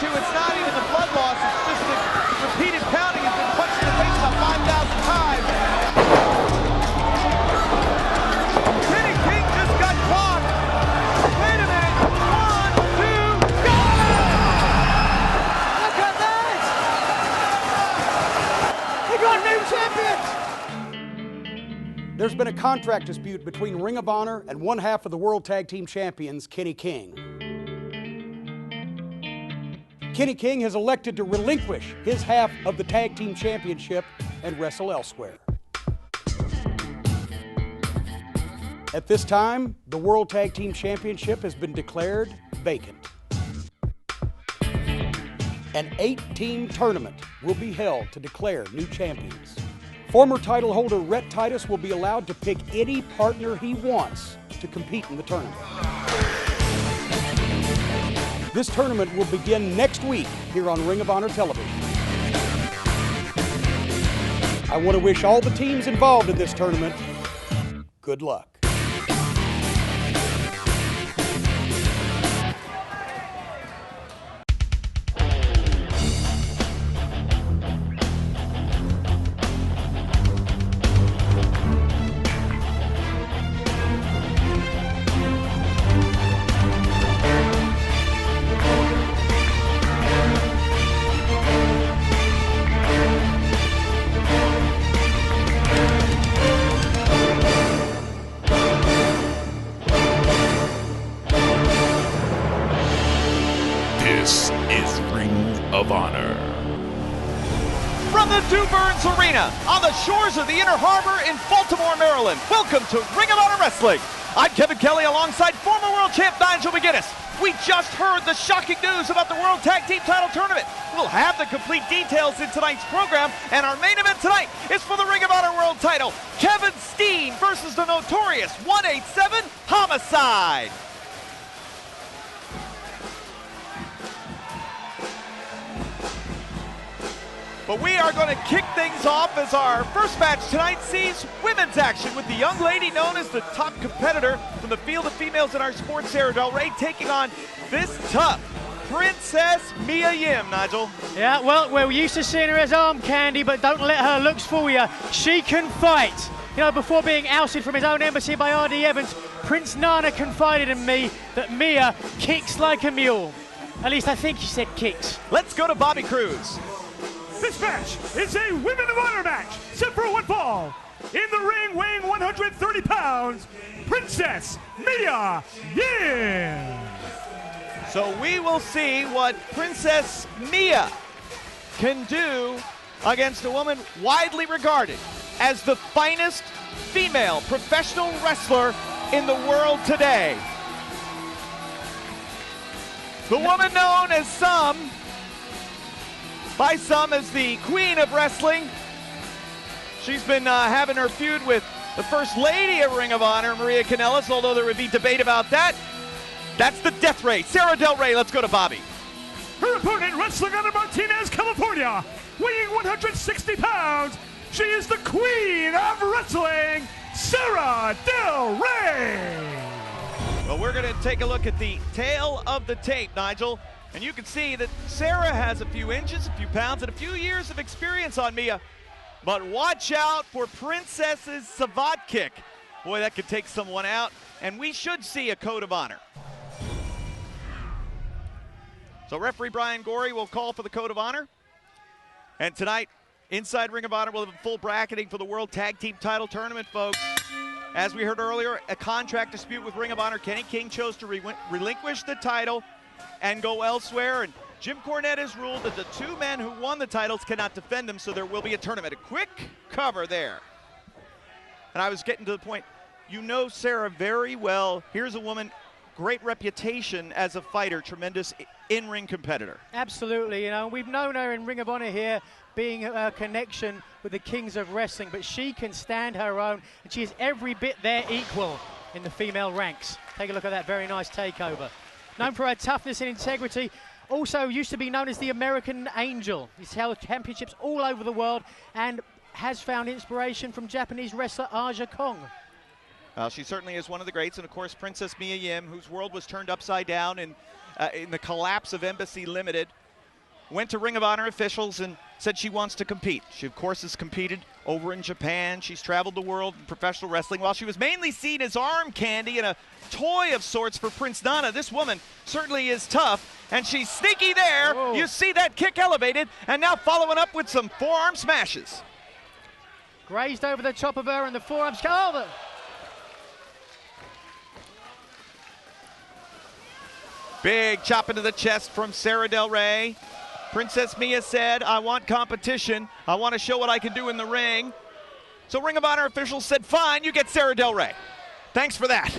to, it's not even the blood loss, it's just the repeated pounding. Has been punched in the face about 5,000 times. Kenny King just got caught. Wait a minute. 1, 2, go! Look at that! We got new champions! There's been a contract dispute between Ring of Honor and one half of the World Tag Team Champions, Kenny King. Kenny King has elected to relinquish his half of the Tag Team Championship and wrestle elsewhere. At this time, the World Tag Team Championship has been declared vacant. An 8-team tournament will be held to declare new champions. Former title holder Rhett Titus will be allowed to pick any partner he wants to compete in the tournament. This tournament will begin next week here on Ring of Honor Television. I want to wish all the teams involved in this tournament good luck. This is Ring of Honor. From the Du Burns Arena on the shores of the Inner Harbor in Baltimore, Maryland, welcome to Ring of Honor Wrestling. I'm Kevin Kelly alongside former world champ Nigel McGuinness. We just heard the shocking news about the World Tag Team Title Tournament. We'll have the complete details in tonight's program, and our main event tonight is for the Ring of Honor World Title. Kevin Steen versus the Notorious 187 Homicide. But we are going to kick things off as our first match tonight sees women's action with the young lady known as the top competitor from the field of females in our sport, Sara Del Rey, taking on this tough Princess Mia Yim, Nigel. Yeah, well, we're used to seeing her as arm candy, but don't let her looks fool you. She can fight. You know, before being ousted from his own embassy by R.D. Evans, Prince Nana confided in me that Mia kicks like a mule. At least I think she said kicks. Let's go to Bobby Cruz. This match is a Women of Honor match, set for one fall. In the ring, weighing 130 pounds, Princess Mia Yim. So we will see what Princess Mia can do against a woman widely regarded as the finest female professional wrestler in the world today. The woman known by some as the Queen of Wrestling. She's been having her feud with the First Lady of Ring of Honor, Maria Kanellis, although there would be debate about that. That's the Death Ray, Sara Del Rey. Let's go to Bobby. Her opponent, wrestling out of Martinez, California, weighing 160 pounds, she is the Queen of Wrestling, Sara Del Rey. Well, we're going to take a look at the tail of the tape, Nigel. And you can see that Sara has a few inches, a few pounds, and a few years of experience on Mia. But watch out for Princess's savate kick. Boy, that could take someone out. And we should see a code of honor. So referee Brian Gorey will call for the code of honor. And tonight, inside Ring of Honor, we'll have a full bracketing for the World Tag Team Title Tournament, folks. As we heard earlier, a contract dispute with Ring of Honor. Kenny King chose to relinquish the title and go elsewhere, and Jim Cornette has ruled that the two men who won the titles cannot defend them, so there will be a tournament. A quick cover there. And I was getting to the point, you know Sara very well. Here's a woman, great reputation as a fighter, tremendous in-ring competitor. Absolutely, you know, we've known her in Ring of Honor here being a connection with the Kings of Wrestling, but she can stand her own, and she is every bit their equal in the female ranks. Take a look at that very nice takeover. Known for her toughness and integrity, also used to be known as the American Angel. He's held championships all over the world and has found inspiration from Japanese wrestler Aja Kong. Well, she certainly is one of the greats, and of course Princess Mia Yim, whose world was turned upside down in the collapse of Embassy Limited. went to Ring of Honor officials and said she wants to compete. She, of course, has competed over in Japan. She's traveled the world in professional wrestling. While she was mainly seen as arm candy and a toy of sorts for Prince Nana, this woman certainly is tough, and she's sneaky there. Whoa. You see that kick elevated, and now following up with some forearm smashes. Grazed over the top of her, and the forearms come over. Big chop into the chest from Sara Del Rey. Princess Mia said, I want competition. I want to show what I can do in the ring. So Ring of Honor officials said, fine, you get Sara Del Rey. Thanks for that.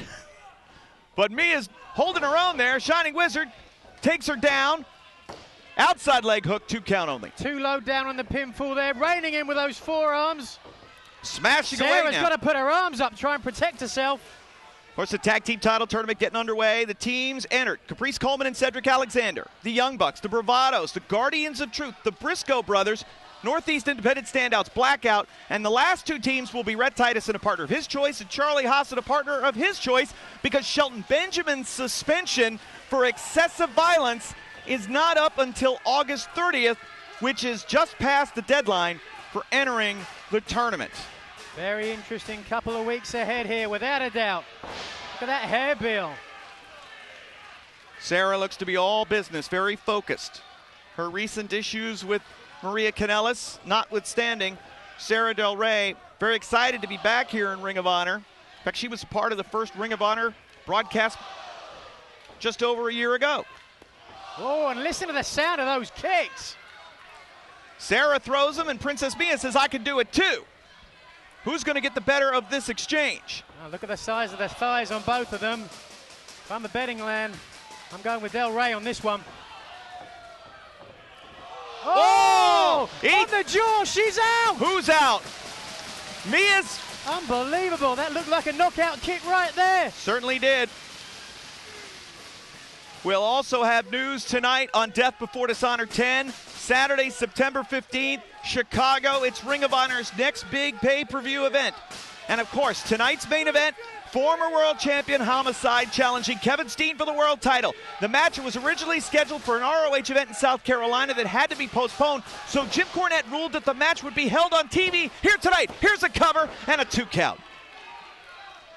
But Mia's holding her own there. Shining Wizard takes her down. Outside leg hook, 2 count only. Too low down on the pinfall there, reining in with those forearms. Smashing away Sarah's now. got to put her arms up, try and protect herself. Of course, the tag team title tournament getting underway. The teams entered: Caprice Coleman and Cedric Alexander, the Young Bucks, the Bravados, the Guardians of Truth, the Briscoe brothers, Northeast Independent Standouts, Blackout, and the last 2 teams will be Rhett Titus and a partner of his choice, and Charlie Haas and a partner of his choice, because Shelton Benjamin's suspension for excessive violence is not up until August 30th, which is just past the deadline for entering the tournament. Very interesting couple of weeks ahead here, without a doubt. Look at that hair, Bill. Sara looks to be all business, very focused. Her recent issues with Maria Kanellis notwithstanding, Sara Del Rey very excited to be back here in Ring of Honor. In fact, she was a part of the first Ring of Honor broadcast just over a year ago. Oh, and listen to the sound of those kicks. Sara throws them, and Princess Mia says, I can do it too. Who's going to get the better of this exchange? Oh, look at the size of the thighs on both of them. If I'm the betting land, I'm going with Del Rey on this one. Oh! On the jaw, she's out! Who's out? Mia's. Unbelievable, that looked like a knockout kick right there. Certainly did. We'll also have news tonight on Death Before Dishonor 10. Saturday, September 15th, Chicago. It's Ring of Honor's next big pay-per-view event. And of course, tonight's main event, former world champion Homicide challenging Kevin Steen for the world title. The match was originally scheduled for an ROH event in South Carolina that had to be postponed, so Jim Cornette ruled that the match would be held on TV here tonight. Here's a cover and a 2 count.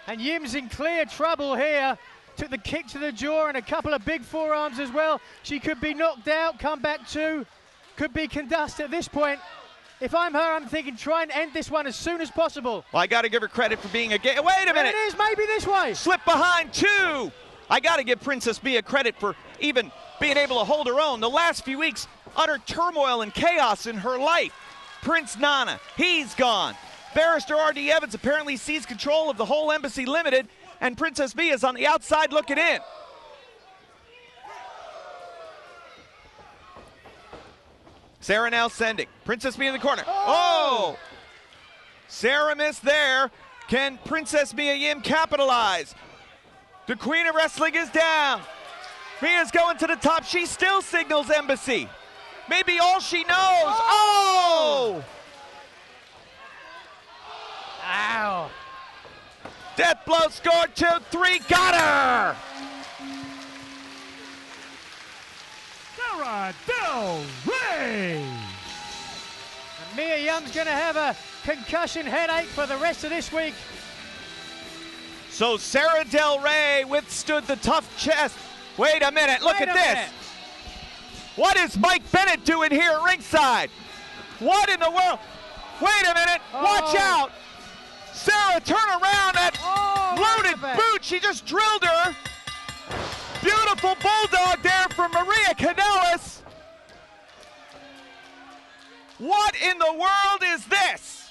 And Yim's in clear trouble here. Took the kick to the jaw and a couple of big forearms as well. She could be knocked out, come back to, could be concussed at this point. If I'm her, I'm thinking try and end this one as soon as possible. Well, I got to give her credit for being a wait a minute. It is, maybe this way. Slip behind 2. I got to give Princess Mia credit for even being able to hold her own. The last few weeks, utter turmoil and chaos in her life. Prince Nana, he's gone. Barrister R.D. Evans apparently seized control of the whole Embassy Limited, and Princess Mia is on the outside looking in. Sara now sending. Princess Mia in the corner. Oh! Sara missed there. Can Princess Mia Yim capitalize? The Queen of Wrestling is down. Mia's going to the top. She still signals Embassy. Maybe all she knows. Oh! Ow. Death blow scored 2-3. Got her! Sara Del Rey. And Mia Yim's going to have a concussion headache for the rest of this week. So Sara Del Rey withstood the tough chest. Wait a minute, look at this. What is Mike Bennett doing here at ringside? What in the world? Wait a minute, watch out. Sara, turn around, that loaded boot, she just drilled her. Beautiful bulldog there from Maria Kanellis. What in the world is this?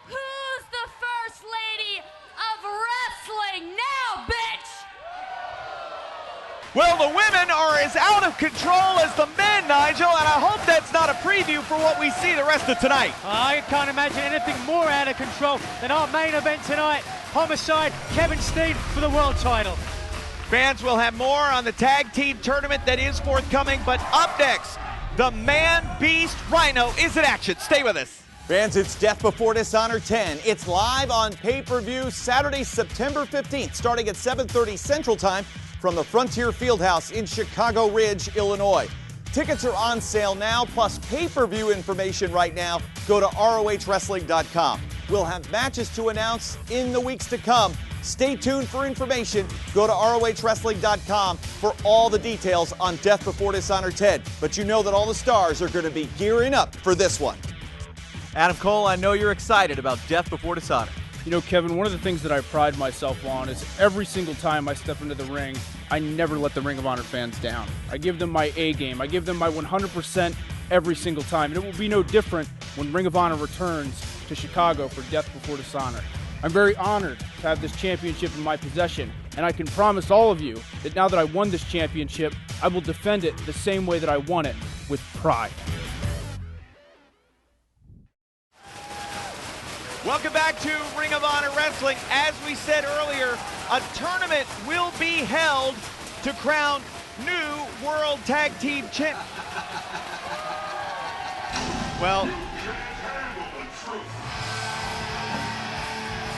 Who's the first lady of wrestling now, bitch? Well, the women are as out of control as the men, Nigel, and I hope that's not a preview for what we see the rest of tonight. I can't imagine anything more out of control than our main event tonight. Homicide, Kevin Steen for the world title. Fans will have more on the tag team tournament that is forthcoming, but up next, the man-beast Rhino is in action. Stay with us. Fans, it's Death Before Dishonor 10. It's live on pay-per-view Saturday, September 15th, starting at 7:30 Central Time from the Frontier Fieldhouse in Chicago Ridge, Illinois. Tickets are on sale now, plus pay-per-view information right now. Go to ROHWrestling.com. We'll have matches to announce in the weeks to come. Stay tuned for information. Go to ROHWrestling.com for all the details on Death Before Dishonor 10. But you know that all the stars are going to be gearing up for this one. Adam Cole, I know you're excited about Death Before Dishonor. You know, Kevin, one of the things that I pride myself on is every single time I step into the ring, I never let the Ring of Honor fans down. I give them my A game. I give them my 100% every single time. And it will be no different when Ring of Honor returns to Chicago for Death Before Dishonor. I'm very honored to have this championship in my possession, and I can promise all of you that now that I won this championship, I will defend it the same way that I won it, with pride. Welcome back to Ring of Honor Wrestling. As we said earlier, a tournament will be held to crown new World Tag Team Champ. Well,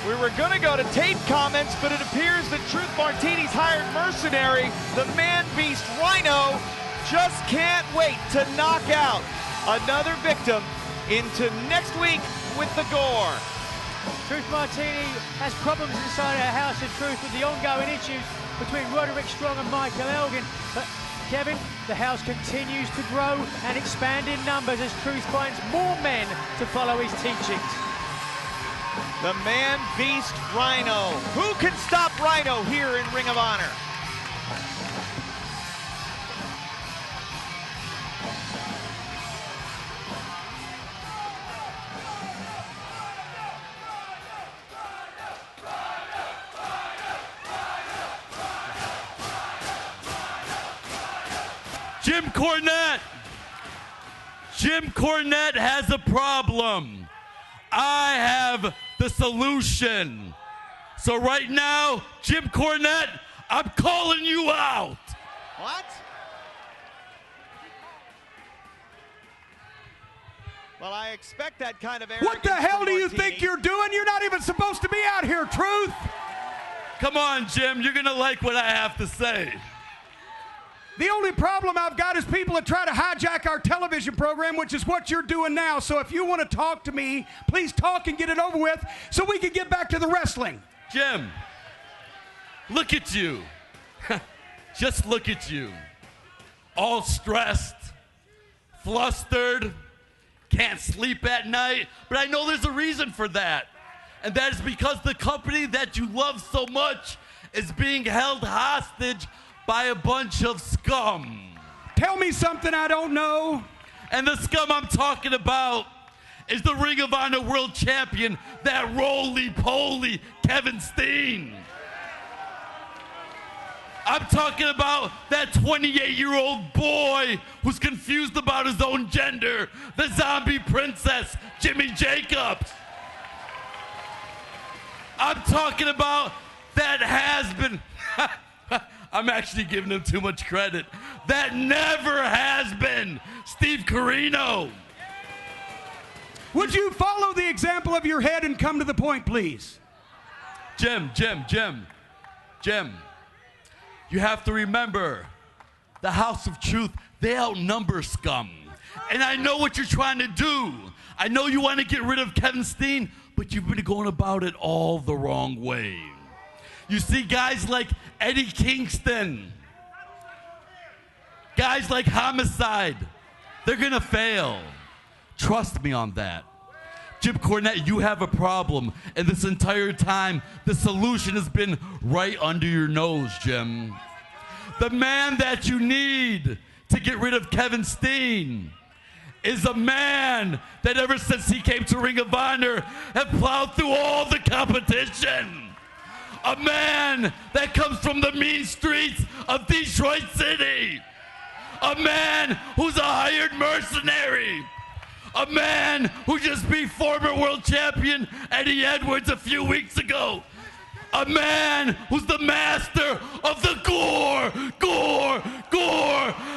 we were going to go to tape comments, but it appears that Truth Martini's hired mercenary, the man-beast Rhino, just can't wait to knock out another victim into next week with the gore. Truth Martini has problems inside her house of truth with the ongoing issues between Roderick Strong and Michael Elgin. But Kevin, the house continues to grow and expand in numbers as Truth finds more men to follow his teachings. The man-beast Rhino. Who can stop Rhino here in Ring of Honor? Jim Cornette has a problem. I have the solution. So right now, Jim Cornette, I'm calling you out. What? Well, I expect that kind of arrogance. What the hell do you Martini. think you're doing? You're not even supposed to be out here, Truth. Come on, Jim, you're gonna like what I have to say. The only problem I've got is people that try to hijack our television program, which is what you're doing now. So if you want to talk to me, please talk and get it over with so we can get back to the wrestling. Jim, look at you. Just look at you. All stressed, flustered, can't sleep at night. But I know there's a reason for that. And that is because the company that you love so much is being held hostage by a bunch of scum. Tell me something I don't know. And the scum I'm talking about is the Ring of Honor World Champion, that roly-poly Kevin Steen. I'm talking about that 28-year-old boy who's confused about his own gender, the zombie princess, Jimmy Jacobs. I'm talking about that has-been... I'm actually giving him too much credit. That never has been Steve Corino. Would you follow the example of your head and come to the point, please? Jim, you have to remember, the House of Truth, they outnumber scum. And I know what you're trying to do. I know you want to get rid of Kevin Steen, but you've been going about it all the wrong way. You see guys like Eddie Kingston, guys like Homicide, they're going to fail. Trust me on that. Jim Cornette, you have a problem, and this entire time, the solution has been right under your nose, Jim. The man that you need to get rid of Kevin Steen is a man that ever since he came to Ring of Honor have plowed through all the competition. A man that comes from the mean streets of Detroit City. A man who's a hired mercenary. A man who just beat former world champion Eddie Edwards a few weeks ago. A man who's the master of the gore.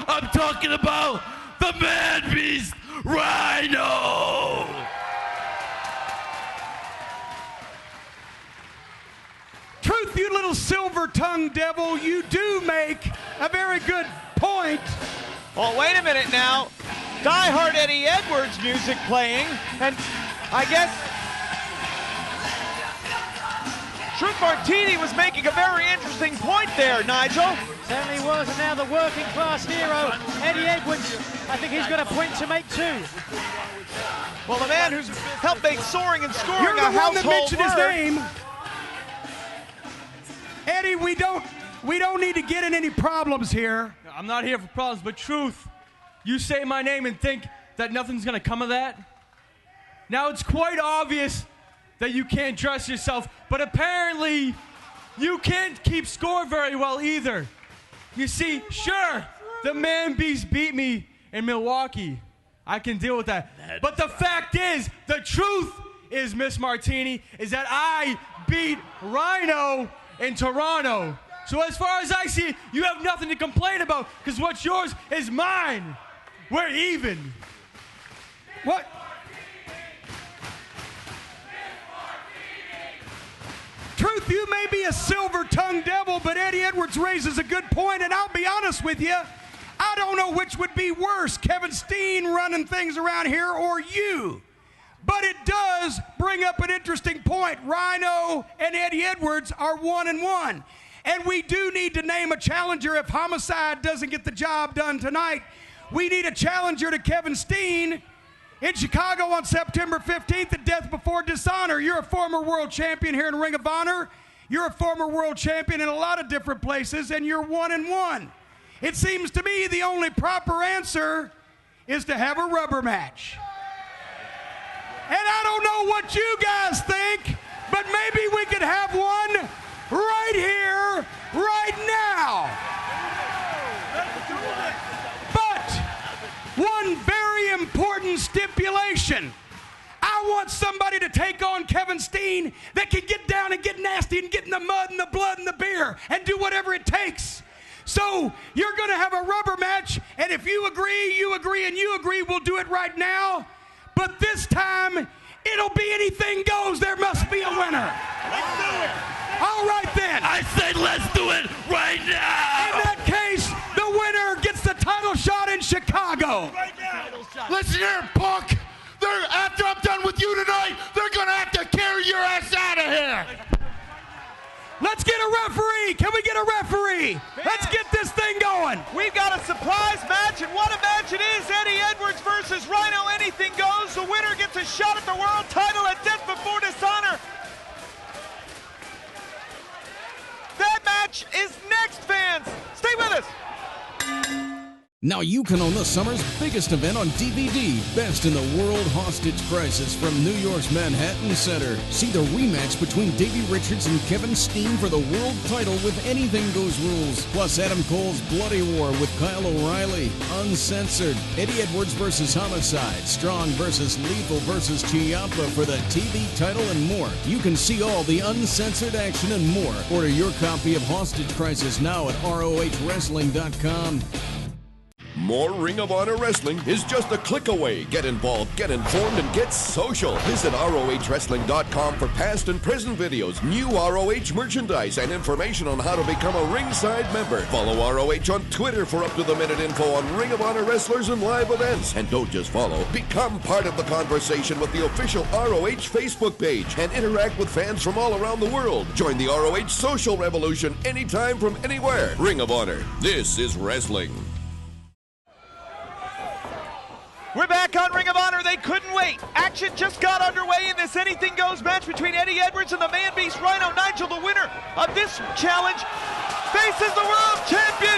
I'm talking about the man beast, Rhino. Truth, you little silver-tongued devil, you do make a very good point. Well, wait a minute now. Die-hard Eddie Edwards music playing, and I guess Truth Martini was making a very interesting point there, Nigel. Certainly was, and now the working class hero, Eddie Edwards, I think he's got a point to make too. Well, the man who's helped make soaring and scoring You're the a one household that mentioned his word. name. Eddie, we don't need to get in any problems here. I'm not here for problems, but Truth, you say my name and think that nothing's gonna come of that? Now it's quite obvious that you can't dress yourself, but apparently you can't keep score very well either. You see, sure, the Man Beast beat me in Milwaukee. I can deal with that. But the fact is, the truth is, Miss Martini, is that I beat Rhino in Toronto. So as far as I see it, you have nothing to complain about, because what's yours is mine. We're even. What? Truth, you may be a silver-tongued devil, but Eddie Edwards raises a good point, and I'll be honest with you, I don't know which would be worse, Kevin Steen running things around here or you. But it does bring up an interesting point. Rhino and Eddie Edwards are 1-1. And we do need to name a challenger if Homicide doesn't get the job done tonight. We need a challenger to Kevin Steen in Chicago on September 15th at Death Before Dishonor. You're a former world champion here in Ring of Honor. You're a former world champion in a lot of different places, and you're 1-1. It seems to me the only proper answer is to have a rubber match. And I don't know what you guys think, but maybe we could have one right here, right now. But one very important stipulation. I want somebody to take on Kevin Steen that can get down and get nasty and get in the mud and the blood and the beer and do whatever it takes. So you're going to have a rubber match, and if you agree, and you agree, we'll do it right now. But this time, it'll be anything goes. There must be a winner. Let's do it. All right, then. I said let's do it right now. In that case, the winner gets the title shot in Chicago. Right now. Listen here, punk. After I'm done with you tonight, they're going to have to carry your ass out of here. Let's get a referee. Can we get a referee? Let's get this thing going. We've got a surprise match, and what a match it is. Eddie Edwards versus Rhino. Anything goes. The winner gets a shot at the world title at Death Before Dishonor. That match is next, fans. Stay with us. Now you can own the summer's biggest event on DVD, Best in the World Hostage Crisis from New York's Manhattan Center. See the rematch between Davey Richards and Kevin Steen for the world title with Anything Goes rules. Plus Adam Cole's Bloody War with Kyle O'Reilly. Uncensored. Eddie Edwards versus Homicide. Strong versus Lethal versus Ciampa for the TV title and more. You can see all the uncensored action and more. Order your copy of Hostage Crisis now at ROHWrestling.com. More Ring of Honor Wrestling is just a click away. Get involved, get informed, and get social. Visit ROHWrestling.com for past and present videos, new ROH merchandise, and information on how to become a ringside member. Follow ROH on Twitter for up-to-the-minute info on Ring of Honor wrestlers and live events. And don't just follow, become part of the conversation with the official ROH Facebook page and interact with fans from all around the world. Join the ROH social revolution anytime from anywhere. Ring of Honor. This is wrestling. We're back on Ring of Honor. They couldn't wait. Action just got underway in this Anything Goes match between Eddie Edwards and the Man Beast Rhino. Nigel, the winner of this challenge, faces the world champion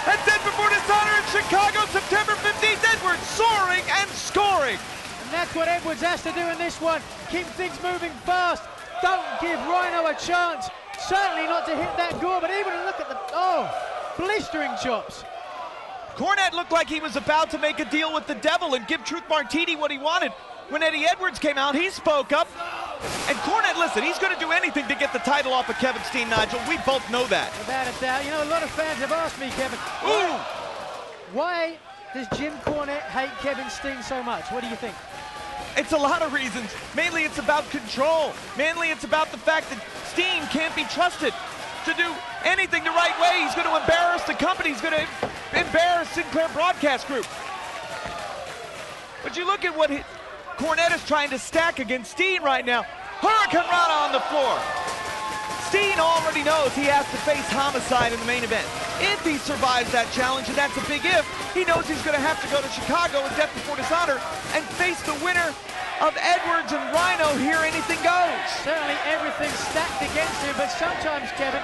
at Death Before Dishonor in Chicago, September 15th. Edwards soaring and scoring. And that's what Edwards has to do in this one. Keep things moving fast. Don't give Rhino a chance. Certainly not to hit that gore, but even look at the, blistering chops. Cornette looked like he was about to make a deal with the devil and give Truth Martini what he wanted. When Eddie Edwards came out, he spoke up. And Cornette, listen, he's going to do anything to get the title off of Kevin Steen, Nigel. We both know that. Without a doubt. You know, a lot of fans have asked me, Kevin, why does Jim Cornette hate Kevin Steen so much? What do you think? It's a lot of reasons. Mainly it's about control. Mainly it's about the fact that Steen can't be trusted. to do anything the right way, he's going to embarrass the company. He's going to embarrass Sinclair Broadcast Group. But you look at what Cornette is trying to stack against Steen right now. Hurricane Rana on the floor. Steen already knows he has to face Homicide in the main event. If he survives that challenge, and that's a big if, he knows he's going to have to go to Chicago with Death Before Dishonor and face the winner of Edwards and Rhino. Here anything goes. Certainly everything's stacked against him, but sometimes, Kevin,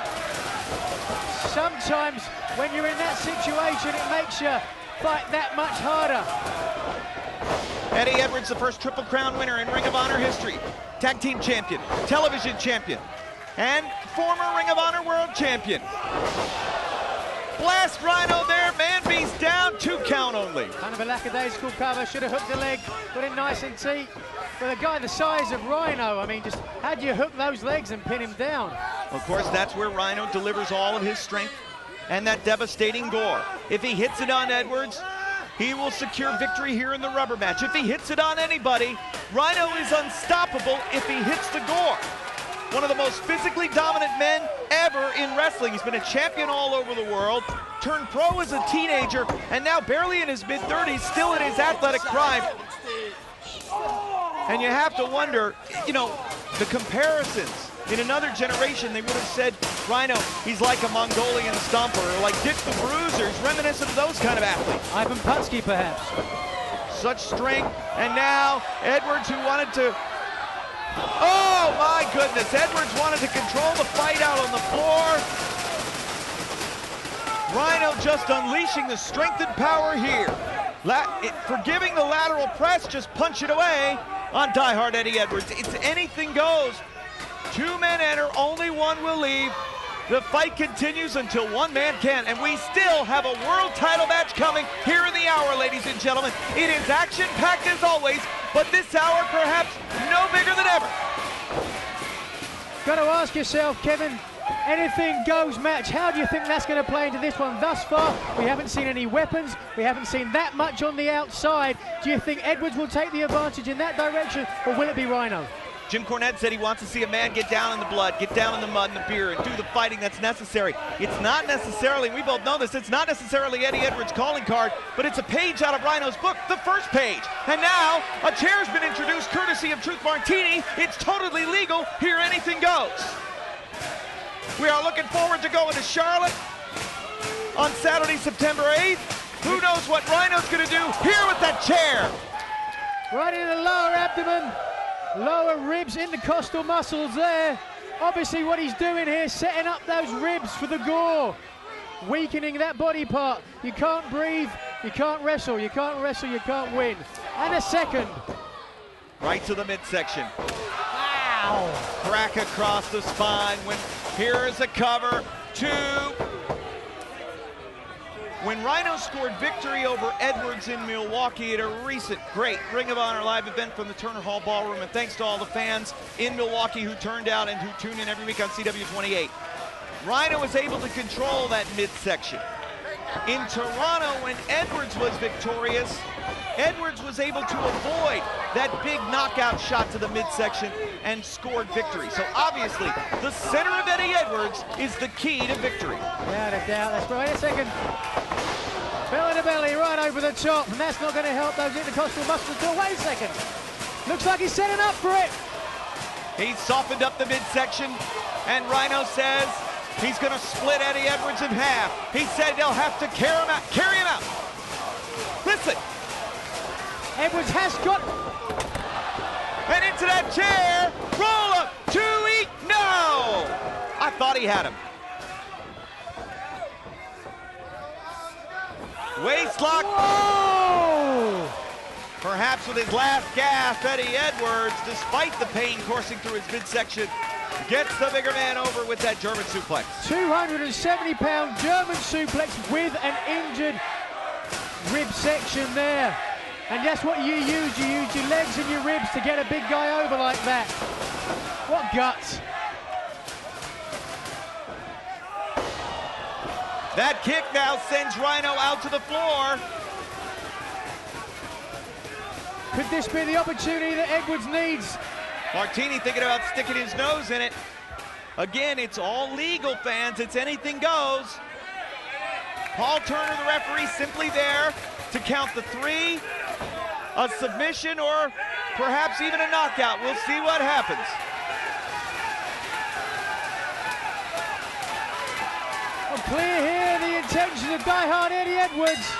sometimes when you're in that situation, it makes you fight that much harder. Eddie Edwards, the first Triple Crown winner in Ring of Honor history. Tag Team Champion, Television Champion, and former Ring of Honor World Champion. Blast Rhino there, man beast down, 2 count only. Kind of a lackadaisical cover, should have hooked the leg, got it nice and tight. But a guy the size of Rhino, I mean, just how do you hook those legs and pin him down? Of course, that's where Rhino delivers all of his strength and that devastating gore. If he hits it on Edwards, he will secure victory here in the rubber match. If he hits it on anybody, Rhino is unstoppable if he hits the gore. One of the most physically dominant men ever in wrestling. He's been a champion all over the world, turned pro as a teenager, and now barely in his mid-30s, still in his athletic prime. And you have to wonder, you know, the comparisons. In another generation, they would have said, Rhino, he's like a Mongolian stomper, or like Dick the Bruiser. He's reminiscent of those kind of athletes. Ivan Putski, perhaps. Such strength, and now Edwards, who wanted to... Oh, my goodness. Edwards wanted to control the fight out on the floor. Rhino just unleashing the strength and power here. Forgiving the lateral press, just punch it away on diehard Eddie Edwards. It's anything goes. 2 men enter, only one will leave. The fight continues until one man can, and we still have a world title match coming here in the hour, ladies and gentlemen. It is action-packed as always, but this hour perhaps no bigger than ever. Got to ask yourself, Kevin, anything goes match. How do you think that's going to play into this one? Thus far, we haven't seen any weapons. We haven't seen that much on the outside. Do you think Edwards will take the advantage in that direction, or will it be Rhino? Jim Cornette said he wants to see a man get down in the blood, get down in the mud and the beer, and do the fighting that's necessary. It's not necessarily, we both know this, it's not necessarily Eddie Edwards' calling card, but it's a page out of Rhino's book, the first page. And now, a chair's been introduced courtesy of Truth Martini. It's totally legal. Here anything goes. We are looking forward to going to Charlotte on Saturday, September 8th. Who knows what Rhino's going to do here with that chair. Right in the lower abdomen. Lower ribs, intercostal muscles there. Obviously what he's doing here, setting up those ribs for the gore. Weakening that body part. You can't breathe, you can't wrestle, you can't wrestle, you can't win. And a second. Right to the midsection. Wow! Crack across the spine. Here is a cover. 2. When Rhino scored victory over Edwards in Milwaukee at a recent great Ring of Honor live event from the Turner Hall Ballroom, and thanks to all the fans in Milwaukee who turned out and who tune in every week on CW28, Rhino was able to control that midsection. In Toronto, when Edwards was victorious, Edwards was able to avoid that big knockout shot to the midsection and scored victory. So obviously, the center of Eddie Edwards is the key to victory. Without a doubt, that's right. Wait a second. Belly to belly, right over the top, and that's not going to help those intercostal muscles at all. Wait a second. Looks like he's setting up for it. He's softened up the midsection, and Rhino says he's going to split Eddie Edwards in half. He said they'll have to carry him out. Listen. Edwards has got... And into that chair. Roll up. 2 eat. No. I thought he had him. Waistlock. Whoa! Perhaps with his last gasp, Eddie Edwards, despite the pain coursing through his midsection, gets the bigger man over with that German suplex. 270-pound German suplex with an injured rib section there. And that's what you use. You use your legs and your ribs to get a big guy over like that. What guts. That kick now sends Rhino out to the floor. Could this be the opportunity that Edwards needs? Martini thinking about sticking his nose in it. Again, it's all legal, fans. It's anything goes. Paul Turner, the referee, simply there to count the 3, a submission, or perhaps even a knockout. We'll see what happens. Well, clear here the intentions of diehard Eddie Edwards.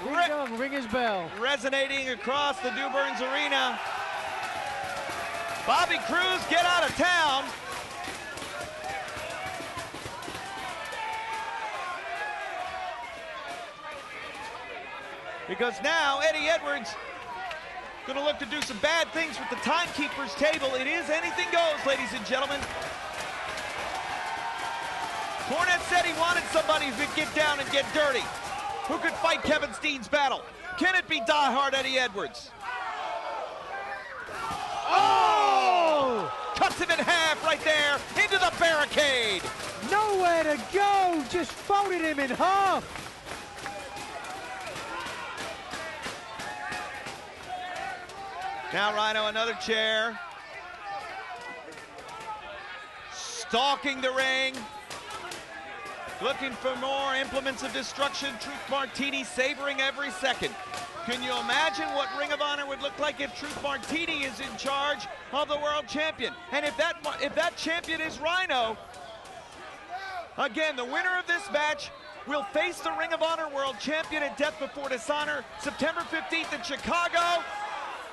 Ding dong, ring his bell. Resonating across the New Burns Arena. Bobby Cruz, get out of town. Because now Eddie Edwards going to look to do some bad things with the timekeeper's table. It is anything goes, ladies and gentlemen. Cornette said he wanted somebody who could get down and get dirty, who could fight Kevin Steen's battle. Can it be diehard Eddie Edwards? Oh! Cuts him in half right there into the barricade. Nowhere to go, just folded him in half. Now Rhino, another chair. Stalking the ring. Looking for more implements of destruction. Truth Martini savoring every second. Can you imagine what Ring of Honor would look like if Truth Martini is in charge of the world champion? And if that champion is Rhino, again, the winner of this match will face the Ring of Honor world champion at Death Before Dishonor, September 15th in Chicago.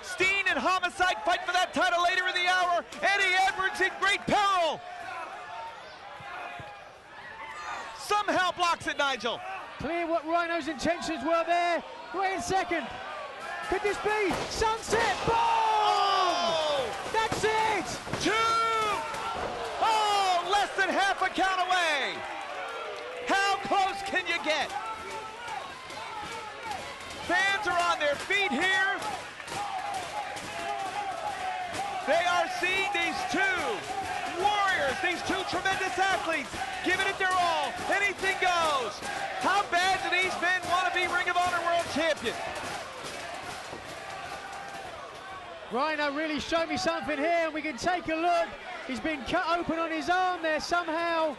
Steen and Homicide fight for that title later in the hour. Eddie Edwards in great peril. Somehow blocks it, Nigel. Clear what Rhino's intentions were there. Wait a second. Could this be sunset? Boom! Oh! That's it! 2! Oh, less than half a count away. How close can you get? Fans are on their feet here. They are seeing these two warriors, these two tremendous athletes, giving it their all. Anything goes. How bad do these men want to be Ring of Honor World Champion? Rhino really showed me something here, and we can take a look. He's been cut open on his arm there somehow.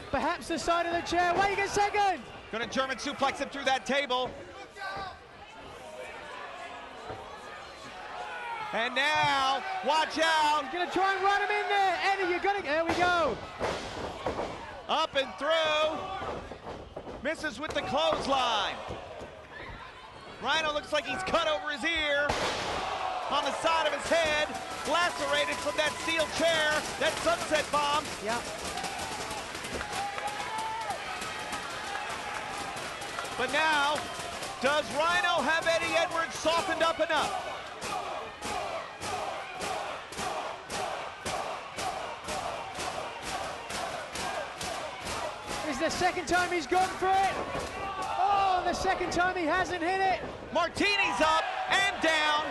Perhaps the side of the chair. Wait a second. Gonna German suplex him through that table. And now, watch out. He's gonna try and run him in there. Eddie, you gotta, there we go. Up and through. Misses with the clothesline. Rhino looks like he's cut over his ear. On the side of his head. Lacerated from that steel chair. That sunset bomb. Yeah. But now, does Rhino have Eddie Edwards softened up enough? This is the second time he's gone for it. Oh, the second time he hasn't hit it. Martini's up and down.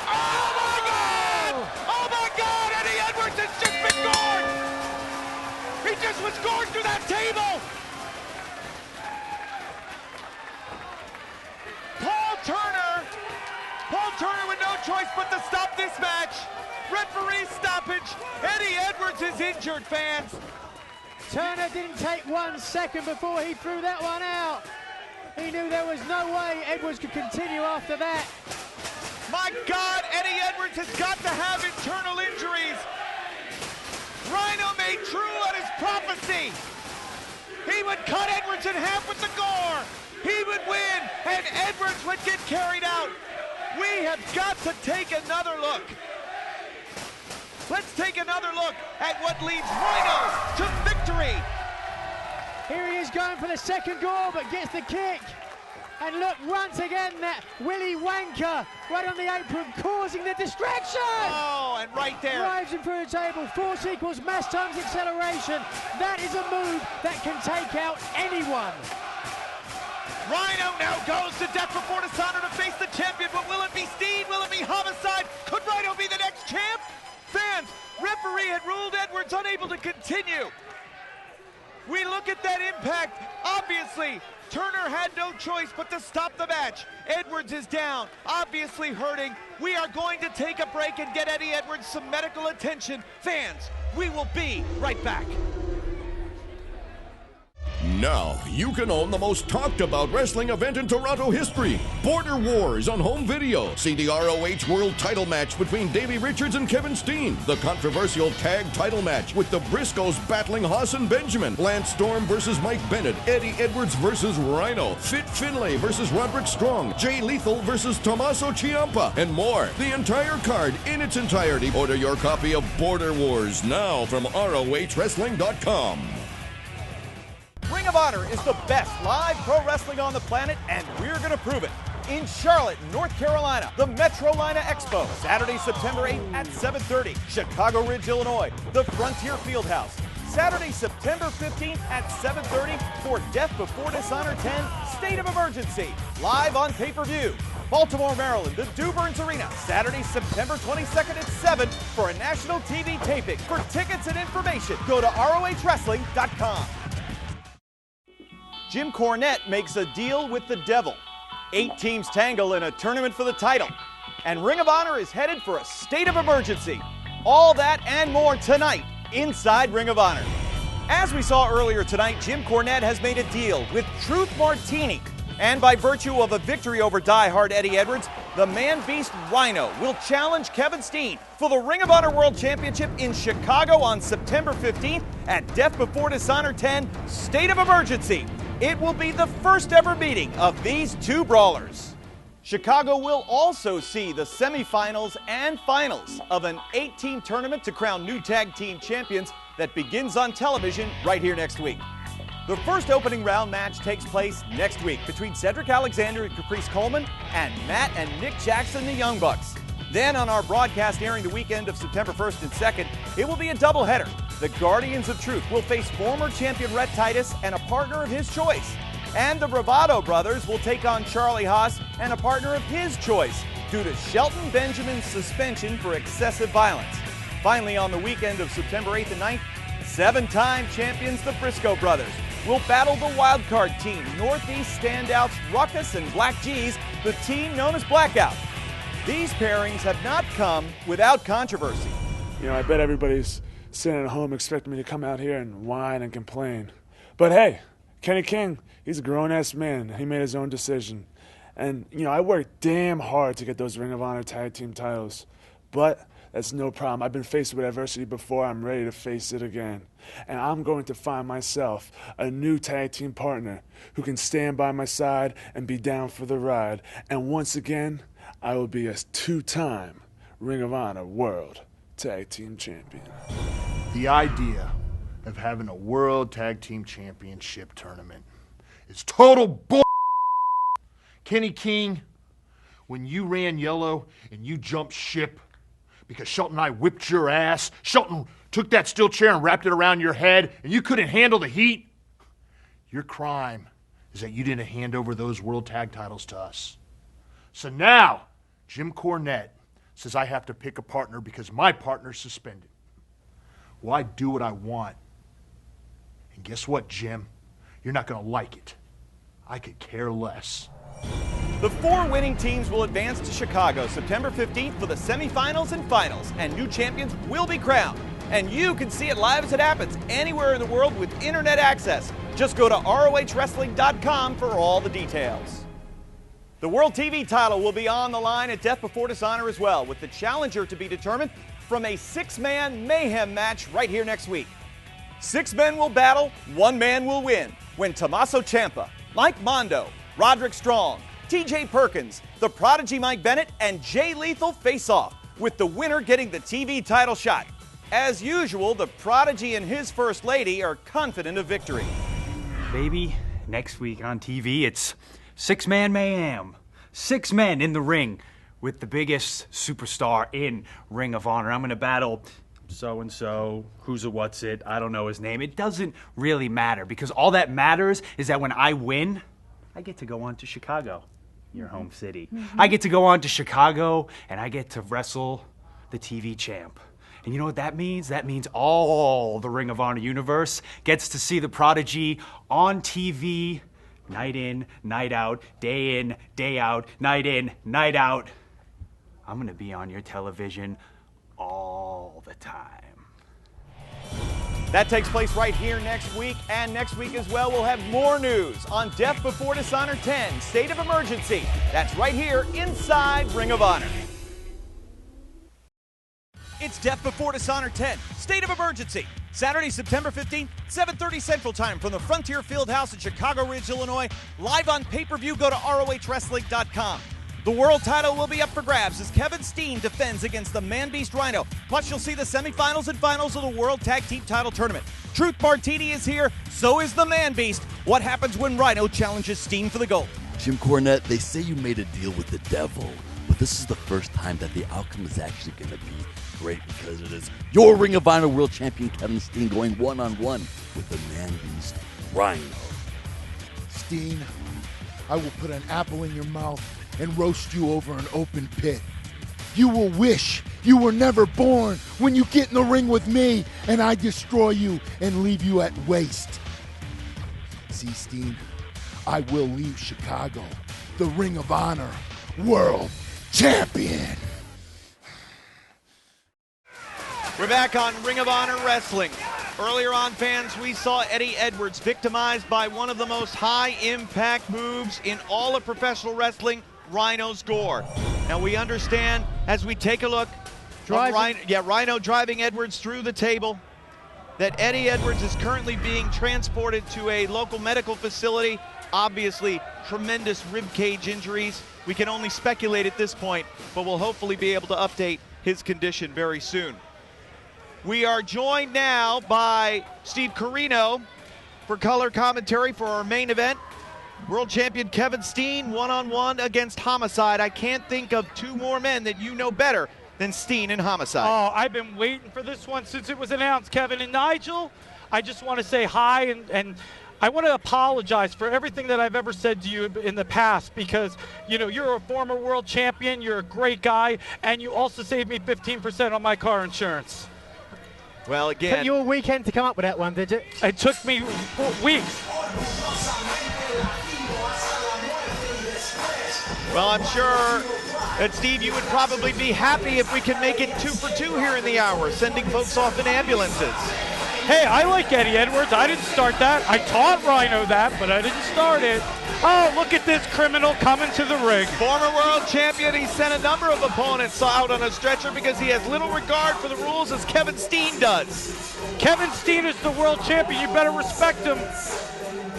Oh my God! Oh my God! Eddie Edwards has just been gored! He just was gored through that table! Paul Turner with no choice but to stop this match. Referee stoppage. Eddie Edwards is injured, fans. Turner didn't take 1 second before he threw that one out. He knew there was no way Edwards could continue after that. My God, Eddie Edwards has got to have internal injuries. Rhino made true on his prophecy. He would cut Edwards in half with the gore. He would win, and Edwards would get carried out. We have got to take another look. Let's take another look at what leads Rhino to victory. Here he is going for the second gore, but gets the kick. And look, once again, that Willy Wanker right on the apron, causing the distraction. Oh, and right there. Drives him through the table. Force equals mass times acceleration. That is a move that can take out anyone. Rhino now goes to Death Before Dishonor to face the champion, but will it be Steen? Will it be Homicide? Could Rhino be the next champ? Fans, referee had ruled Edwards unable to continue. We look at that impact. Obviously, Turner had no choice but to stop the match. Edwards is down, obviously hurting. We are going to take a break and get Eddie Edwards some medical attention. Fans, we will be right back. Now, you can own the most talked about wrestling event in Toronto history. Border Wars on home video. See the ROH World title match between Davey Richards and Kevin Steen. The controversial tag title match with the Briscoes battling Haas and Benjamin. Lance Storm versus Mike Bennett. Eddie Edwards versus Rhino. Fit Finlay versus Roderick Strong. Jay Lethal versus Tommaso Ciampa. And more. The entire card in its entirety. Order your copy of Border Wars now from ROHWrestling.com. Ring of Honor is the best live pro wrestling on the planet, and we're going to prove it. In Charlotte, North Carolina, the Metrolina Expo, Saturday, September 8th at 7:30. Chicago Ridge, Illinois, the Frontier Fieldhouse, Saturday, September 15th at 7:30 for Death Before Dishonor 10, State of Emergency, live on pay-per-view. Baltimore, Maryland, the Duburn's Arena, Saturday, September 22nd at 7 for a national TV taping. For tickets and information, go to ROHWrestling.com. Jim Cornette makes a deal with the devil. 8 teams tangle in a tournament for the title. And Ring of Honor is headed for a state of emergency. All that and more tonight inside Ring of Honor. As we saw earlier tonight, Jim Cornette has made a deal with Truth Martini. And by virtue of a victory over die-hard Eddie Edwards, the man-beast Rhino will challenge Kevin Steen for the Ring of Honor World Championship in Chicago on September 15th at Death Before Dishonor 10, State of Emergency. It will be the first ever meeting of these two brawlers. Chicago will also see the semifinals and finals of an 8-team tournament to crown new tag team champions that begins on television right here next week. The first opening round match takes place next week between Cedric Alexander and Caprice Coleman and Matt and Nick Jackson, the Young Bucks. Then on our broadcast airing the weekend of September 1st and 2nd, it will be a doubleheader. The Guardians of Truth will face former champion Rhett Titus and a partner of his choice. And the Bravado Brothers will take on Charlie Haas and a partner of his choice due to Shelton Benjamin's suspension for excessive violence. Finally, on the weekend of September 8th and 9th, 7-time champions the Briscoe Brothers will battle the wildcard team, Northeast standouts Ruckus and Black G's, the team known as Blackout. These pairings have not come without controversy. You know, I bet everybody's sitting at home expecting me to come out here and whine and complain. But hey, Kenny King, he's a grown-ass man. He made his own decision. And, you know, I worked damn hard to get those Ring of Honor tag team titles. But that's no problem. I've been faced with adversity before. I'm ready to face it again. And I'm going to find myself a new tag team partner who can stand by my side and be down for the ride. And once again, I will be a 2-time Ring of Honor World Tag Team Champion. The idea of having a World Tag Team Championship tournament is total bull. Kenny King, when you ran yellow and you jumped ship because Shelton and I whipped your ass, Shelton took that steel chair and wrapped it around your head and you couldn't handle the heat, your crime is that you didn't hand over those World Tag titles to us. So now, Jim Cornette says I have to pick a partner because my partner's suspended. Well, I do what I want. And guess what, Jim? You're not going to like it. I could care less. The 4 winning teams will advance to Chicago September 15th for the semifinals and finals, and new champions will be crowned. And you can see it live as it happens anywhere in the world with internet access. Just go to ROHWrestling.com for all the details. The World TV title will be on the line at Death Before Dishonor as well, with the challenger to be determined from a 6-man mayhem match right here next week. 6 men will battle, 1 man will win when Tommaso Ciampa, Mike Mondo, Roderick Strong, TJ Perkins, the Prodigy Mike Bennett, and Jay Lethal face off, with the winner getting the TV title shot. As usual, the Prodigy and his First Lady are confident of victory. Baby, next week on TV, it's 6-man mayhem. 6 men in the ring with the biggest superstar in Ring of Honor. I'm going to battle so-and-so, who's a what's it, I don't know his name. It doesn't really matter because all that matters is that when I win, I get to go on to Chicago, your home city. I get to go on to Chicago and I get to wrestle the TV champ. And you know what that means? That means all the Ring of Honor universe gets to see the Prodigy on TV, night in, night out, day in, day out, night in, night out. I'm gonna be on your television all the time. That takes place right here next week, and next week as well, we'll have more news on Death Before Dishonor 10, State of Emergency. That's right here inside Ring of Honor. It's Death Before Dishonor 10, State of Emergency. Saturday, September 15th, 7:30 Central Time from the Frontier Fieldhouse in Chicago Ridge, Illinois. Live on pay-per-view, go to ROHWrestling.com. The world title will be up for grabs as Kevin Steen defends against the Man-Beast Rhino. Plus, you'll see the semifinals and finals of the World Tag Team Title Tournament. Truth Martini is here, so is the Man-Beast. What happens when Rhino challenges Steen for the gold? Jim Cornette, they say you made a deal with the devil, but this is the first time that the outcome is actually going to be great because it is your Ring of Honor World Champion Kevin Steen going one-on-one with the Man-Beast Rhino. Steen, I will put an apple in your mouth and roast you over an open pit. You will wish you were never born when you get in the ring with me and I destroy you and leave you at waste. See, Steen, I will leave Chicago, the Ring of Honor World Champion. We're back on Ring of Honor Wrestling. Earlier on, fans, we saw Eddie Edwards victimized by one of the most high-impact moves in all of professional wrestling, Rhino's gore. Now, we understand as we take a look of Rhino driving Edwards through the table, that Eddie Edwards is currently being transported to a local medical facility. Obviously, tremendous rib cage injuries. We can only speculate at this point, but we'll hopefully be able to update his condition very soon. We are joined now by Steve Corino for color commentary for our main event. World champion Kevin Steen, one-on-one against Homicide. I can't think of two more men that you know better than Steen and Homicide. Oh, I've been waiting for this one since it was announced, Kevin. And Nigel, I just want to say hi, and I want to apologize for everything that I've ever said to you in the past because, you know, you're a former world champion, you're a great guy, and you also saved me 15% on my car insurance. Well, again, took you a weekend to come up with that one, did it? It took me weeks. Well, I'm sure that, Steve, you would probably be happy if we could make it 2 for 2 here in the hour, sending folks off in ambulances. Hey, I like Eddie Edwards. I didn't start that. I taught Rhino that, but I didn't start it. Oh, look at this criminal coming to the ring. Former world champion, he sent a number of opponents out on a stretcher because he has little regard for the rules as Kevin Steen does. Kevin Steen is the world champion. You better respect him.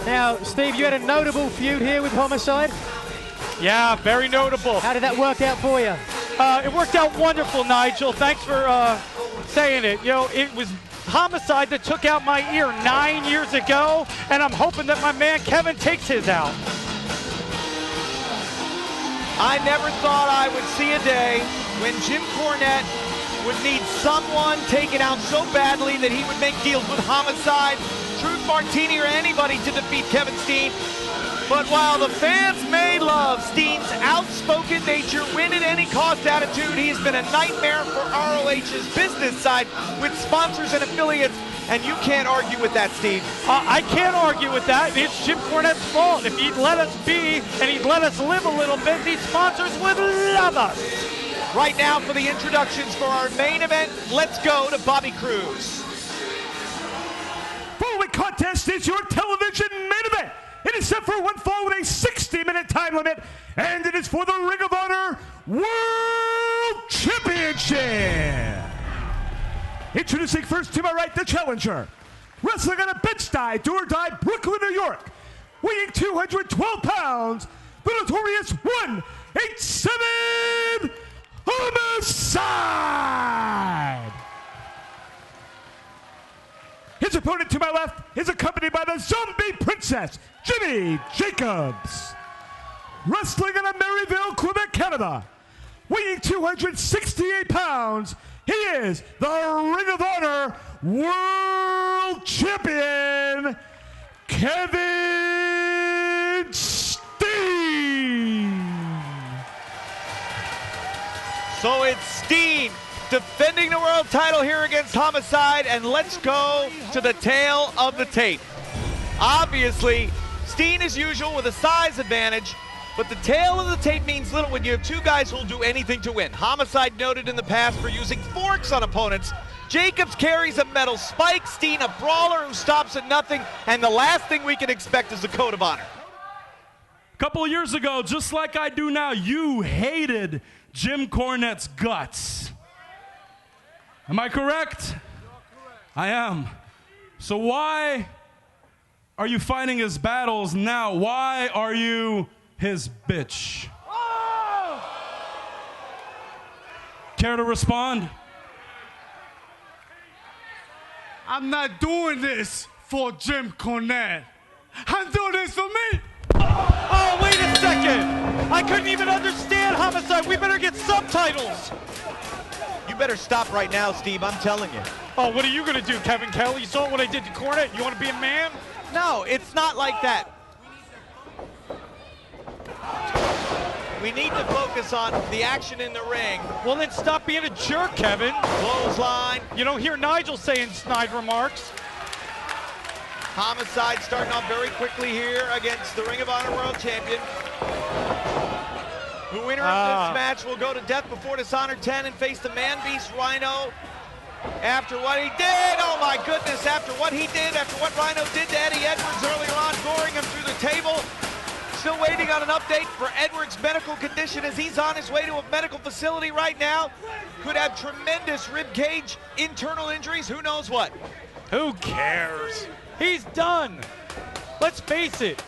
Now, Steve, you had a notable feud here with Homicide. Yeah, very notable. How did that work out for you? It worked out wonderful, Nigel. Thanks for saying it. You know, it was Homicide that took out my ear 9 years ago, and I'm hoping that my man Kevin takes his out. I never thought I would see a day when Jim Cornette would need someone taken out so badly that he would make deals with Homicide, Truth Martini, or anybody to defeat Kevin Steen. But while the fans may love Steen's outspoken nature, win at any cost attitude, he's been a nightmare for ROH's business side with sponsors and affiliates, and you can't argue with that, Steve. I can't argue with that. It's Jim Cornette's fault. If he'd let us be and he'd let us live a little bit, these sponsors would love us. Right now for the introductions for our main event, let's go to Bobby Cruz. Following contest is your television main event. It is set for one fall with a 60-minute time limit, and it is for the Ring of Honor World Championship. Introducing first to my right, the challenger. Wrestling on a bench-tie, do-or-die, Brooklyn, New York. Weighing 212 pounds, the Notorious 187 Homicide. His opponent to my left is accompanied by the Zombie Princess, Jimmy Jacobs. Wrestling in Maryville, Quebec, Canada. Weighing 268 pounds, he is the Ring of Honor World Champion, Kevin Steen. So it's Steen defending the world title here against Homicide, and let's go to the tail of the tape. Obviously, Steen as usual with a size advantage, but the tail of the tape means little when you have two guys who will do anything to win. Homicide noted in the past for using forks on opponents. Jacobs carries a metal spike. Steen a brawler who stops at nothing, and the last thing we can expect is a code of honor. A couple of years ago, just like I do now, you hated Jim Cornette's guts. Am I correct? I am. So why are you fighting his battles now? Why are you his bitch? Care to respond? I'm not doing this for Jim Cornette. I'm doing this for me. Oh, wait a second. I couldn't even understand Homicide. We better get subtitles. You better stop right now, Steve. I'm telling you. Oh, what are you going to do, Kevin Kelly? You saw what I did to Cornette. You want to be a man? No, it's not like that. We need to focus on the action in the ring. Well, then stop being a jerk, Kevin. Clothesline. You don't hear Nigel saying snide remarks. Homicide starting off very quickly here against the Ring of Honor World Champion. The winner of this match will go to Death Before Dishonor 10 and face the Man-Beast Rhino. After what he did, oh my goodness, after what he did, after what Rhino did to Eddie Edwards earlier on, goring him through the table. Still waiting on an update for Edwards' medical condition as he's on his way to a medical facility right now. Could have tremendous rib cage internal injuries, who knows what. Who cares? He's done. Let's face it.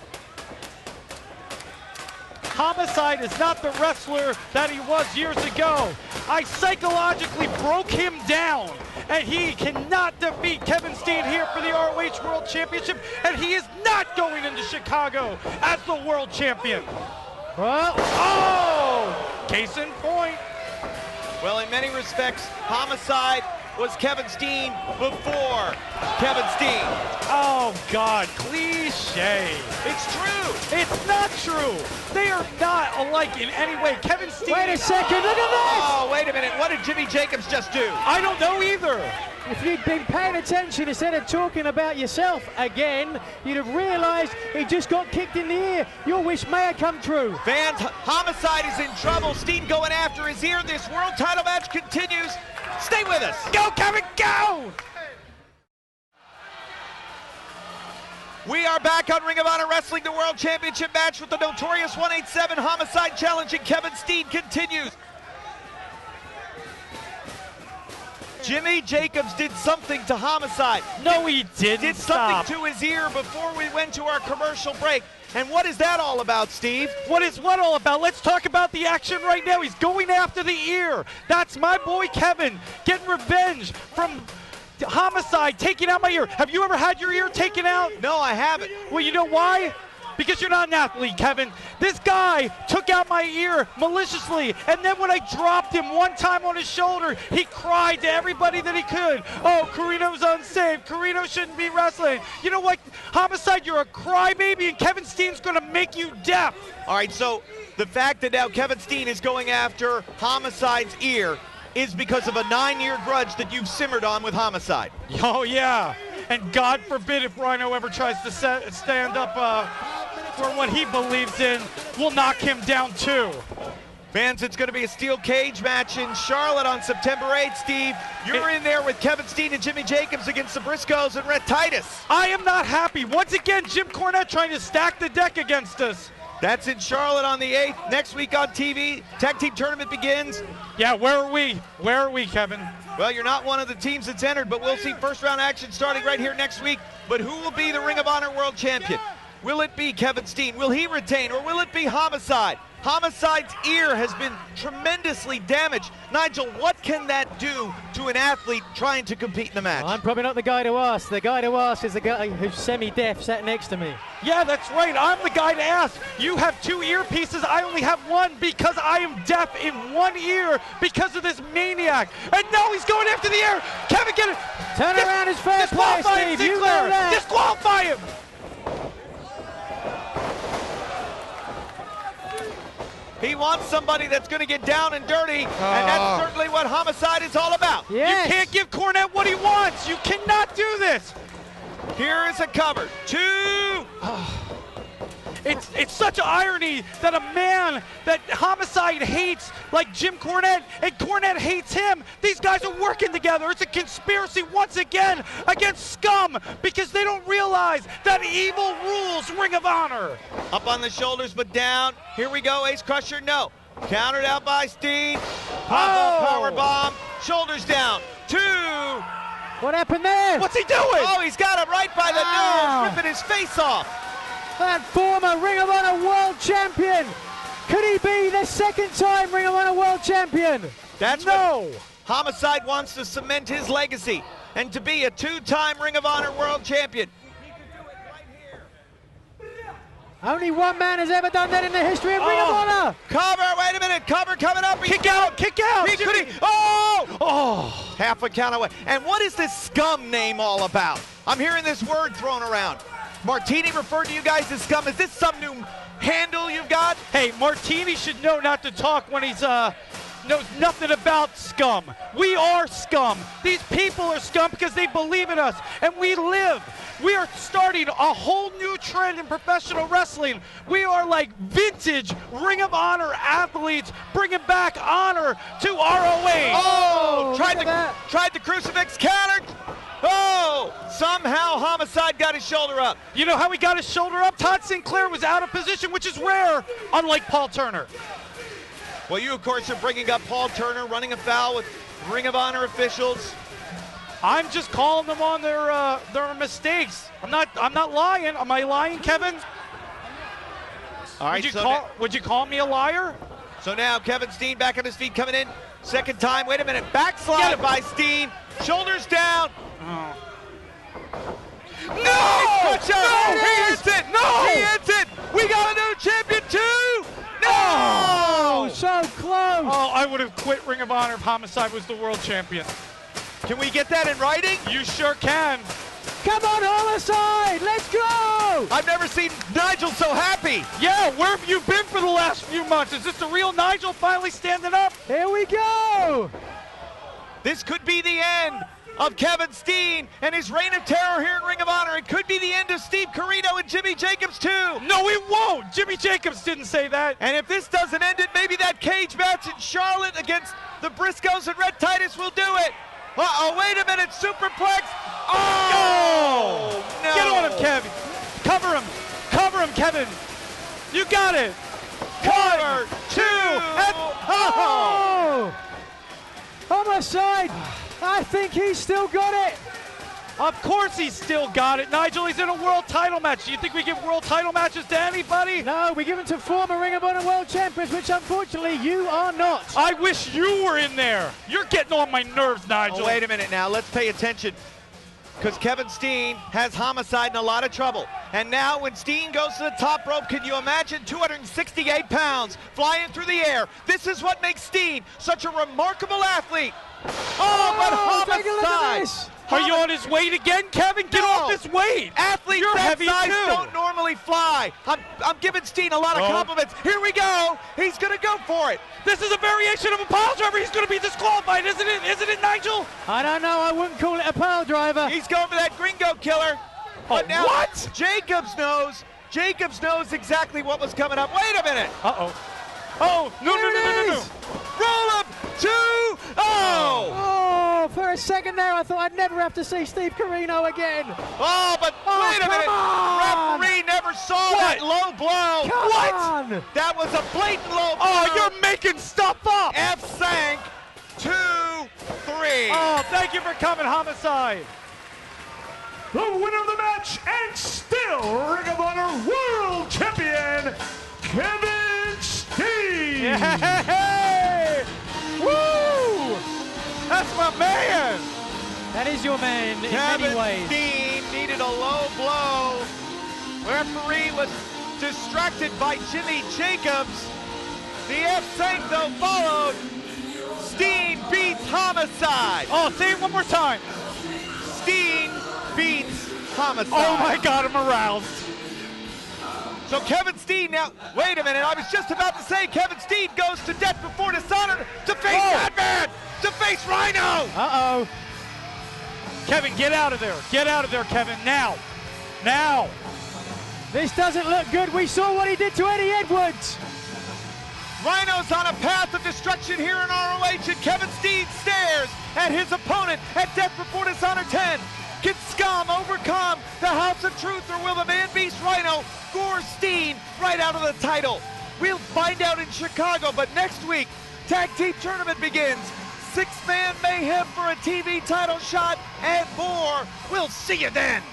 Homicide is not the wrestler that he was years ago. I psychologically broke him down, and he cannot defeat Kevin Steen here for the ROH World Championship, and he is not going into Chicago as the world champion. Well, oh! Case in point. Well, in many respects, Homicide was Kevin Steen before Kevin Steen. Oh, God, cliche. It's true. It's not true. They are not alike in any way. Kevin Steen. Wait a second, look at this. Oh, wait a minute. What did Jimmy Jacobs just do? I don't know either. If you'd been paying attention instead of talking about yourself again, you'd have realized he just got kicked in the ear. Your wish may have come true. Fans, Homicide is in trouble. Steen going after his ear. This world title match continues. Stay with us. Go, Kevin, go! We are back on Ring of Honor Wrestling. The World Championship match with the Notorious 187 Homicide challenging Kevin Steen continues. Jimmy Jacobs did something to Homicide. No, he didn't. Did something to his ear before we went to our commercial break. And what is that all about, Steve? What is what all about? Let's talk about the action right now. He's going after the ear. That's my boy Kevin getting revenge from Homicide, taking out my ear. Have you ever had your ear taken out? No, I haven't. Well, you know why? Because you're not an athlete, Kevin. This guy took out my ear maliciously, and then when I dropped him one time on his shoulder, he cried to everybody that he could. Oh, Carino's unsafe. Carino shouldn't be wrestling. You know what, Homicide, you're a crybaby, and Kevin Steen's going to make you deaf. All right, so the fact that now Kevin Steen is going after Homicide's ear is because of a 9-year grudge that you've simmered on with Homicide. Oh, yeah. And God forbid if Rhino ever tries to stand up for what he believes in, we'll knock him down too. Fans, it's going to be a steel cage match in Charlotte on September 8th, Steve. You're in there with Kevin Steen and Jimmy Jacobs against the Briscoes and Rhett Titus. I am not happy. Once again, Jim Cornette trying to stack the deck against us. That's in Charlotte on the 8th. Next week on TV, tag team tournament begins. Yeah, where are we? Where are we, Kevin? Well, you're not one of the teams that's entered, but we'll see first round action starting right here next week. But who will be the Ring of Honor World Champion? Will it be Kevin Steen? Will he retain, or will it be Homicide? Homicide's ear has been tremendously damaged. Nigel, what can that do to an athlete trying to compete in the match? I'm probably not the guy to ask. The guy to ask is the guy who's semi-deaf sat next to me. Yeah, that's right. I'm the guy to ask. You have 2 earpieces. I only have 1 because I am deaf in 1 ear because of this maniac. And now he's going after the ear. Kevin, get it. Turn around his fair play, Steve. You know that. Disqualify him. He He wants somebody that's going to get down and dirty, and that's certainly what Homicide is all about. Yes. You can't give Cornette what he wants. You cannot do this. Here is a cover. 2. It's such an irony that a man that Homicide hates, like Jim Cornette, and Cornette hates him. These guys are working together. It's a conspiracy once again against scum because they don't realize that evil rules Ring of Honor. Up on the shoulders, but down. Here we go, Ace Crusher, no. Countered out by Steen. Pop-up power bomb. Shoulders down. 2. What happened there? What's he doing? Oh, he's got him right by the nose, ripping his face off. That former Ring of Honor World Champion. Could he be the second-time Ring of Honor World Champion? That's no. Homicide wants to cement his legacy and to be a 2-time Ring of Honor World Champion. Only one man has ever done that in the history of Ring of Honor. Cover, wait a minute, cover coming up. Kick out. Half a count away. And what is this scum name all about? I'm hearing this word thrown around. Martini referred to you guys as scum. Is this some new handle you've got? Hey, Martini should know not to talk when he's knows nothing about scum. We are scum. These people are scum because they believe in us, and we live. We are starting a whole new trend in professional wrestling. We are like vintage Ring of Honor athletes bringing back honor to ROH. Oh, tried the crucifix counter. Oh, somehow Homicide got his shoulder up. You know how he got his shoulder up? Todd Sinclair was out of position, which is rare, unlike Paul Turner. Well, you, of course, are bringing up Paul Turner, running afoul with Ring of Honor officials. I'm just calling them on their mistakes. I'm not lying. Am I lying, Kevin? All right. Would you call me a liar? So now Kevin Steen back on his feet coming in. Second time. Wait a minute. Backslide by Steen. Shoulders down. Oh. No! He hits it! No! He hits it! We got a new champion too! No! Oh, so close! Oh, I would have quit Ring of Honor if Homicide was the world champion. Can we get that in writing? You sure can. Come on, Homicide! Let's go! I've never seen Nigel so happy. Yeah, where have you been for the last few months? Is this the real Nigel finally standing up? Here we go! This could be the end of Kevin Steen and his reign of terror here in Ring of Honor. It could be the end of Steve Corino and Jimmy Jacobs too. No, it won't. Jimmy Jacobs didn't say that. And if this doesn't end it, maybe that cage match in Charlotte against the Briscoes and Red Titus will do it. Uh-oh, wait a minute, superplex. Oh, no. Get on him, Kevin. Cover him. Cover him, Kevin. You got it. Cover, 2, and oh! Homicide. I think he's still got it. Of course he's still got it, Nigel. He's in a world title match. Do you think we give world title matches to anybody? No, we give them to former Ring of Honor World Champions, which unfortunately you are not. I wish you were in there. You're getting on my nerves, Nigel. Oh, wait a minute now. Let's pay attention. Because Kevin Steen has Homicide in a lot of trouble. And now when Steen goes to the top rope, can you imagine 268 pounds flying through the air? This is what makes Steen such a remarkable athlete. Oh, but Homicide. Are you on his weight again, Kevin? Get off this weight. Athletes You're that heavy size too. don't normally fly. I'm giving Steen a lot of compliments. Here we go. He's going to go for it. This is a variation of a pile driver. He's going to be disqualified, isn't it? Isn't it, Nigel? I don't know. I wouldn't call it a pile driver. He's going for that gringo killer. But now what? Jacobs knows exactly what was coming up. Wait a minute. Uh-oh. Oh, no. Roll up 2. Oh, for a second there, I thought I'd never have to see Steve Corino again. Oh, but wait a minute. On. Referee never saw that low blow. Come on. That was a blatant low blow. Oh, you're making stuff up. F sank. 2, 3. Oh, thank you for coming, Homicide. The winner of the match and still Ring of Honor World Champion, Kevin Steen. Hey! Woo! That's my man. That is your man in Kevin many ways. Steen needed a low blow. Referee was distracted by Jimmy Jacobs. The F sank though followed. Steen beats Homicide. Oh, say it one more time. Steen beats Homicide. Oh my God, I'm aroused. So Kevin Steen now, wait a minute, I was just about to say Kevin Steen goes to death before dishonor to face Batman, to face Rhino. Uh-oh. Kevin, get out of there. Get out of there, Kevin, now. Now. This doesn't look good. We saw what he did to Eddie Edwards. Rhino's on a path of destruction here in ROH, and Kevin Steen stares at his opponent at Death Before Dishonor 10. Can Scum overcome the House of Truth, or will the Man Beast Rhino gore Steen right out of the title? We'll find out in Chicago, but next week, Tag Team Tournament begins. 6-man mayhem for a TV title shot and more. We'll see you then.